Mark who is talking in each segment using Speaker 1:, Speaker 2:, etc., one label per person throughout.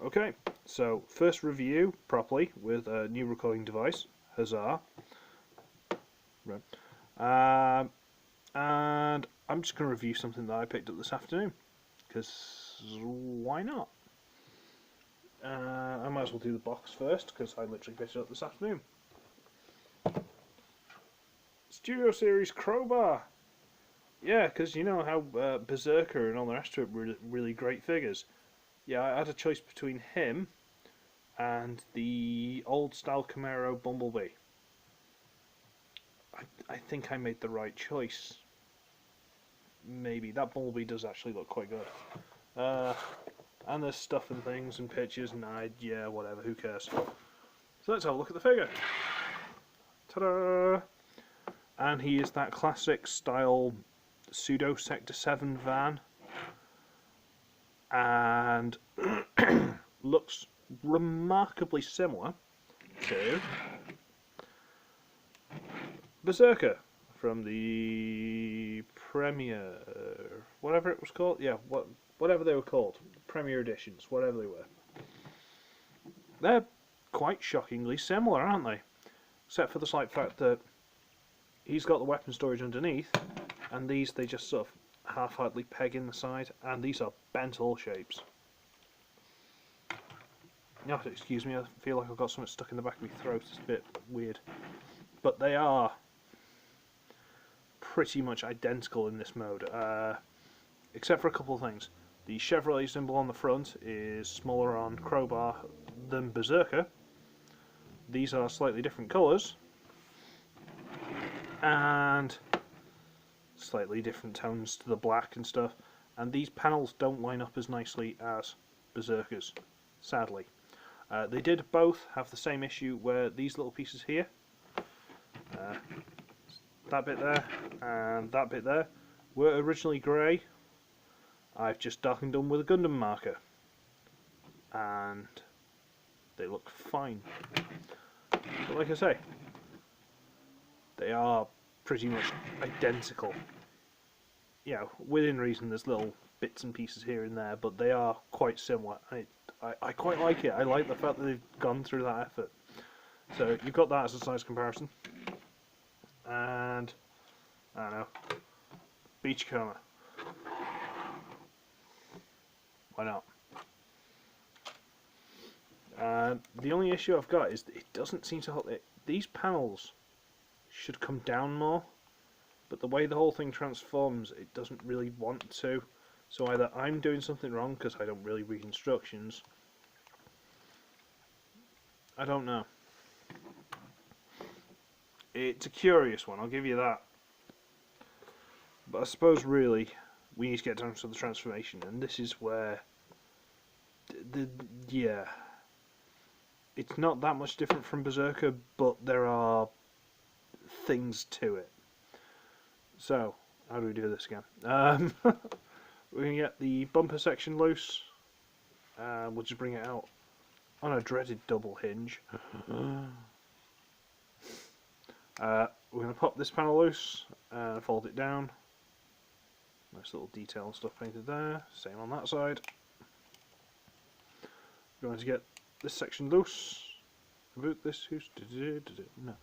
Speaker 1: Okay, so first review properly with a new recording device. Huzzah! Right. And I'm just going to review something that I picked up this afternoon, because why not? I might as well do the box first, because I literally picked it up this afternoon. Studio Series Crowbar! Yeah, because you know how Berserker and all the rest of it were really great figures. Yeah, I had a choice between him and the old style Camaro Bumblebee. I think I made the right choice. Maybe. That Bumblebee does actually look quite good. And there's stuff and things and pictures and yeah, whatever, who cares. So let's have a look at the figure. Ta-da! And he is that classic style pseudo Sector 7 van. And looks remarkably similar to Berserker from the Premier, whatever it was called. Yeah, whatever they were called, Premier editions, whatever they were. They're quite shockingly similar, aren't they? Except for the slight fact that he's got the weapon storage underneath, and these they just sort of half-heartedly peg in the side, and these are bent all shapes. You have to excuse me, I feel like I've got something stuck in the back of my throat, it's a bit weird. But they are pretty much identical in this mode, except for a couple of things. The Chevrolet symbol on the front is smaller on Crowbar than Berserker. These are slightly different colours, and slightly different tones to the black and stuff, and these panels don't line up as nicely as Berserker's, sadly. They did both have the same issue where these little pieces here, that bit there and that bit there, were originally grey. I've just darkened them with a Gundam marker, and they look fine. But like I say, they are pretty much identical. You know, within reason there's little bits and pieces here and there, but they are quite similar. I quite like it. I like the fact that they've gone through that effort. So you've got that as a size comparison. And, I don't know, Beachcomber. Why not? The only issue I've got is that it doesn't seem to hold it. These panels should come down more, but the way the whole thing transforms, it doesn't really want to. So either I'm doing something wrong because I don't really read instructions. I don't know. It's a curious one, I'll give you that. But I suppose really we need to get down to the transformation, and this is where yeah, it's not that much different from Berserker, but there are things to it. So how do we do this again? We're going to get the bumper section loose, and we'll just bring it out on a dreaded double hinge. We're going to pop this panel loose and fold it down. Nice little detail and stuff painted there. Same on that side. We're going to get this section loose. Reboot this. No.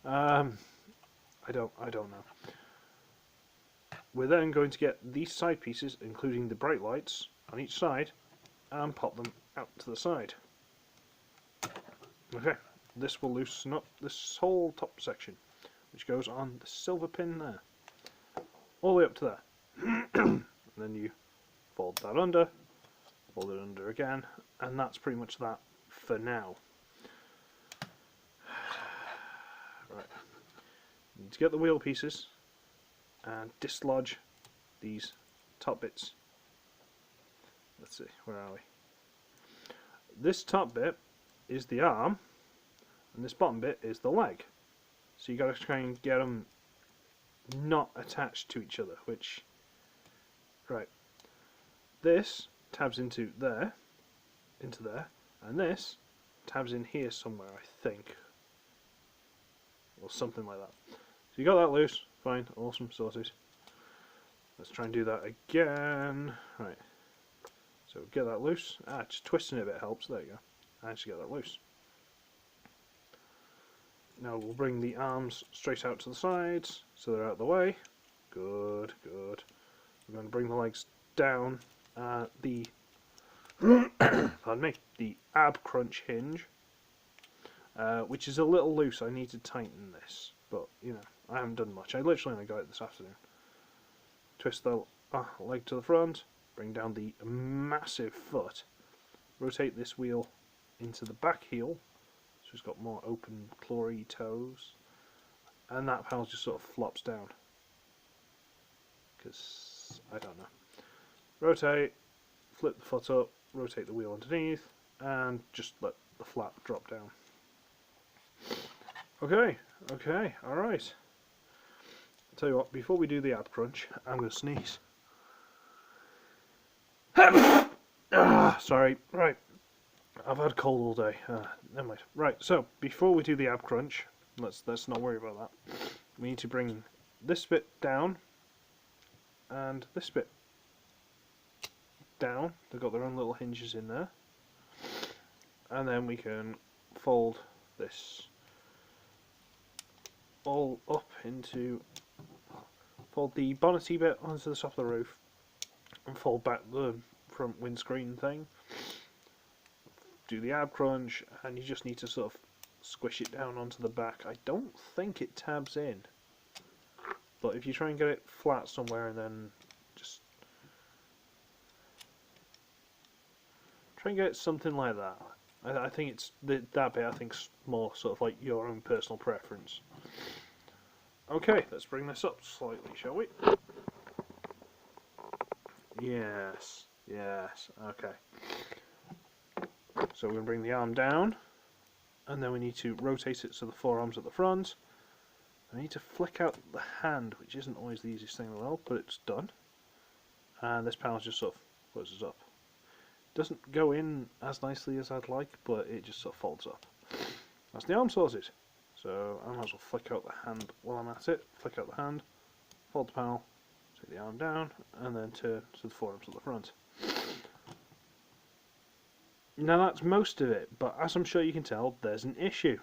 Speaker 1: I don't know. We're then going to get these side pieces, including the bright lights, on each side, and pop them out to the side. Okay, this will loosen up this whole top section, which goes on the silver pin there, all the way up to there. And then you fold that under, fold it under again, and that's pretty much that for now. Right, you need to get the wheel pieces and dislodge these top bits. Let's see, where are we? This top bit is the arm, and this bottom bit is the leg. So you got to try and get them not attached to each other, which, right, this tabs into there, and this tabs in here somewhere, I think, or something like that. So you got that loose, fine, awesome, sorted. Let's try and do that again. Right, So get that loose. Just twisting it a bit helps. There you go. I actually get that loose. Now we'll bring the arms straight out to the sides, so they're out of the way. Good, good. We're going to bring the legs down. The pardon me, the ab crunch hinge, which is a little loose. I need to tighten this, but you know, I haven't done much. I literally only got it this afternoon. Twist the leg to the front, bring down the massive foot, rotate this wheel into the back heel, so it's got more open clawy toes, and that panel just sort of flops down, because I don't know. Rotate, flip the foot up, rotate the wheel underneath, and just let the flap drop down. Okay, alright. I'll tell you what, before we do the ab crunch, I'm going to sneeze. Sorry, right. I've had a cold all day. Never mind. Right, so, before we do the ab crunch, let's not worry about that. We need to bring this bit down, and this bit down. They've got their own little hinges in there. And then we can fold this all up into, fold the bonnety bit onto the top of the roof, and fold back the front windscreen thing. Do the ab crunch, and you just need to sort of squish it down onto the back. I don't think it tabs in, but if you try and get it flat somewhere and then just try and get it something like that. I think it's that bit. I think's more sort of like your own personal preference. Okay, let's bring this up slightly, shall we? Yes, okay. So we're going to bring the arm down, and then we need to rotate it so the forearm's at the front. I need to flick out the hand, which isn't always the easiest thing in the world, but it's done. And this panel just sort of closes up. Doesn't go in as nicely as I'd like, but it just sort of folds up. That's the arm sorted. So I might as well flick out the hand while I'm at it. Flick out the hand, fold the panel, take the arm down, and then turn so the forearm's at the front. Now that's most of it, but as I'm sure you can tell, there's an issue.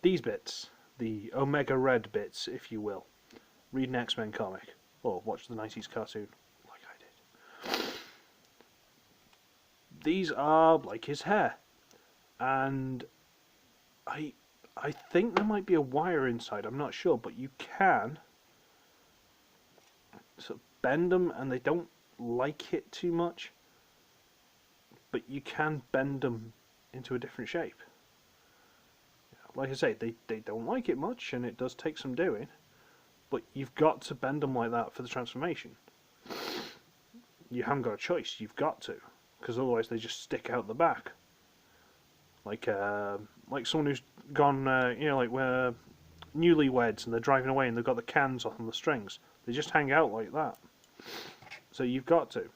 Speaker 1: These bits, the Omega Red bits, if you will. Read an X-Men comic, or watch the 90s cartoon, like I did. These are like his hair, and I think there might be a wire inside, I'm not sure, but you can sort of bend them, and they don't like it too much, but you can bend them into a different shape. Like I say, they don't like it much, and it does take some doing, but you've got to bend them like that for the transformation. You haven't got a choice, you've got to, because otherwise they just stick out the back. Like someone who's gone, you know, like where newlyweds and they're driving away and they've got the cans on the strings. They just hang out like that. So you've got to.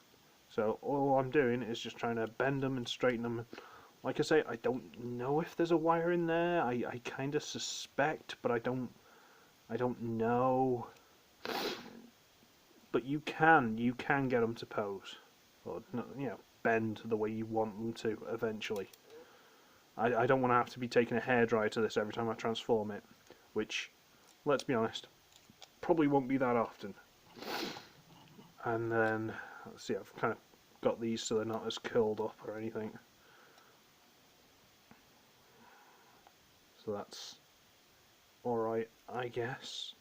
Speaker 1: So all I'm doing is just trying to bend them and straighten them. Like I say, I don't know if there's a wire in there. I kind of suspect, but I don't know. But you can get them to pose, or you know, bend the way you want them to eventually. I don't want to have to be taking a hairdryer to this every time I transform it, which, let's be honest, probably won't be that often. And then, let's see, I've kind of got these so they're not as curled up or anything. So that's alright, I guess.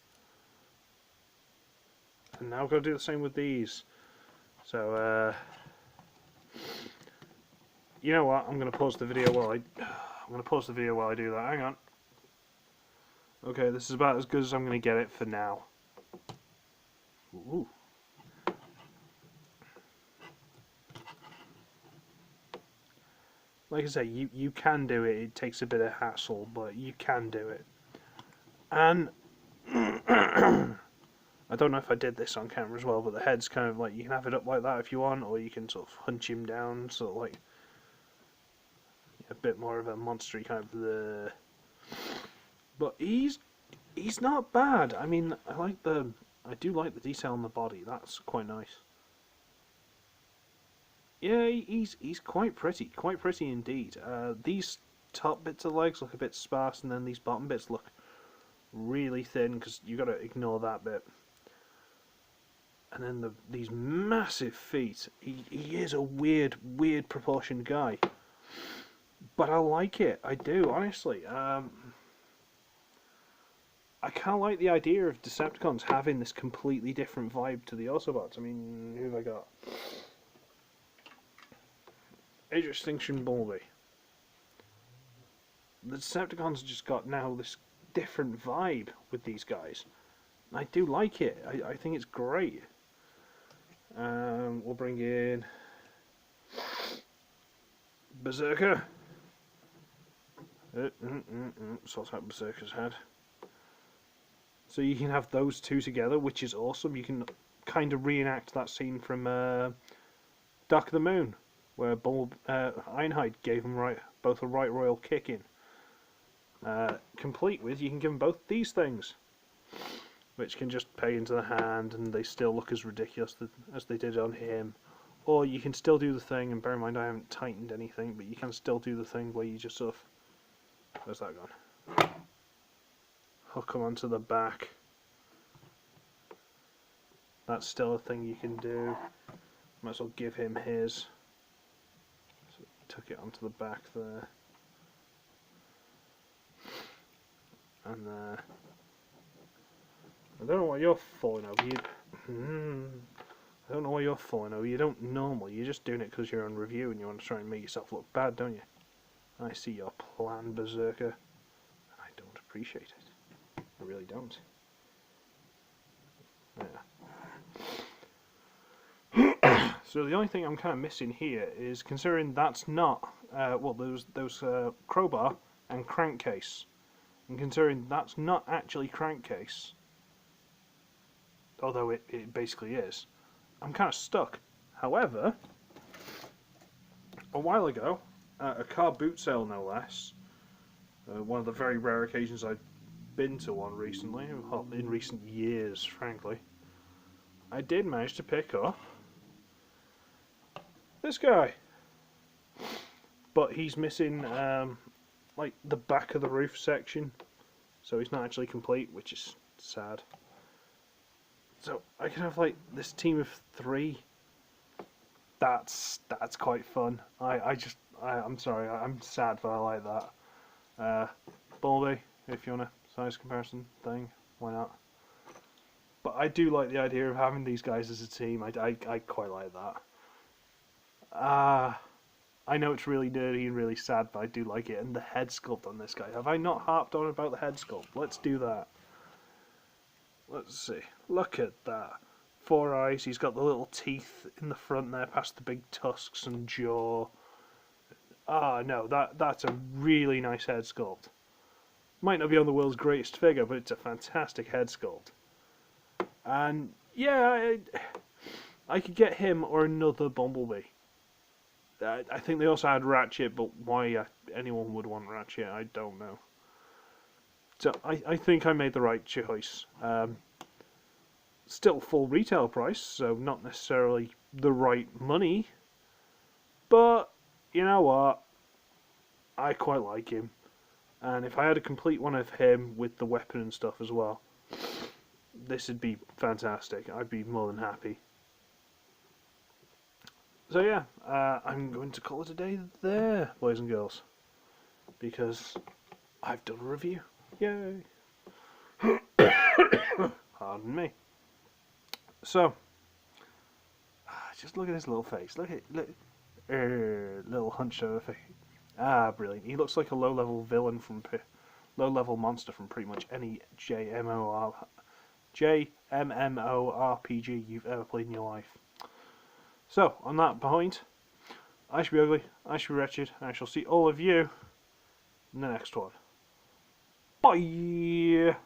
Speaker 1: And now I've got to do the same with these. So, you know what? I'm going to pause the video while I do that. Hang on. Okay, this is about as good as I'm going to get it for now. Ooh. Like I say, you can do it. It takes a bit of hassle, but you can do it. And I don't know if I did this on camera as well, but the head's kind of like, you can have it up like that if you want, or you can sort of hunch him down, sort of like a bit more of a monstery kind of the. But he's not bad. I mean, I do like the detail on the body. That's quite nice. Yeah, he's quite pretty indeed. These top bits of legs look a bit sparse, and then these bottom bits look really thin because you got to ignore that bit. And then these massive feet. He is a weird proportioned guy, but I like it. I do, honestly. I kind of like the idea of Decepticons having this completely different vibe to the Autobots. I mean, who have I got? Age of Extinction Bumblebee. The Decepticons just got now this different vibe with these guys. I do like it. I think it's great. We'll bring in Berserker. Sort out Berserker's head. So you can have those two together, which is awesome. You can kind of reenact that scene from Dark of the Moon, where Ironhide gave them both a right royal kick in. Complete with, you can give them both these things, which can just pay into the hand, and they still look as ridiculous as they did on him. Or you can still do the thing, and bear in mind I haven't tightened anything, but you can still do the thing where you just sort of... Where's that gone? Hook them onto the back. That's still a thing you can do. Might as well give him his. So tuck it onto the back there. And there. I don't know why you're falling over. I don't know why you're falling over. You don't normally. You're just doing it because you're on review and you want to try and make yourself look bad, don't you? I see your plan, Berserker. And I don't appreciate it. I really don't. Yeah. So the only thing I'm kind of missing here is, considering that's not those crowbar and crankcase, and considering that's not actually crankcase, although it basically is, I'm kind of stuck. However, a while ago, at a car boot sale no less, one of the very rare occasions I've been to one recently, in recent years, frankly, I did manage to pick up this guy. But he's missing like the back of the roof section, so he's not actually complete, which is sad. So I can have like this team of 3. That's quite fun. I'm sorry, I'm sad, but I like that. Bumblebee, if you want a size comparison thing, why not? But I do like the idea of having these guys as a team. I quite like that. I know it's really dirty and really sad, but I do like it. And the head sculpt on this guy. Have I not harped on about the head sculpt? Let's do that. Let's see. Look at that. 4 eyes. He's got the little teeth in the front there, past the big tusks and jaw. No, that's a really nice head sculpt. Might not be on the world's greatest figure, but it's a fantastic head sculpt. And yeah, I could get him or another Bumblebee. I think they also had Ratchet, but why anyone would want Ratchet, I don't know. So I think I made the right choice. Still full retail price, so not necessarily the right money. But, you know what? I quite like him. And if I had a complete one of him with the weapon and stuff as well, this would be fantastic. I'd be more than happy. So yeah, I'm going to call it a day there, boys and girls. Because I've done a review. Yay! Pardon me. So, just look at his little face. Look, little hunched over face. Brilliant. He looks like a low-level villain from low-level monster from pretty much any JMMORPG you've ever played in your life. So, on that point, I should be ugly, I should be wretched, and I shall see all of you in the next one. Bye!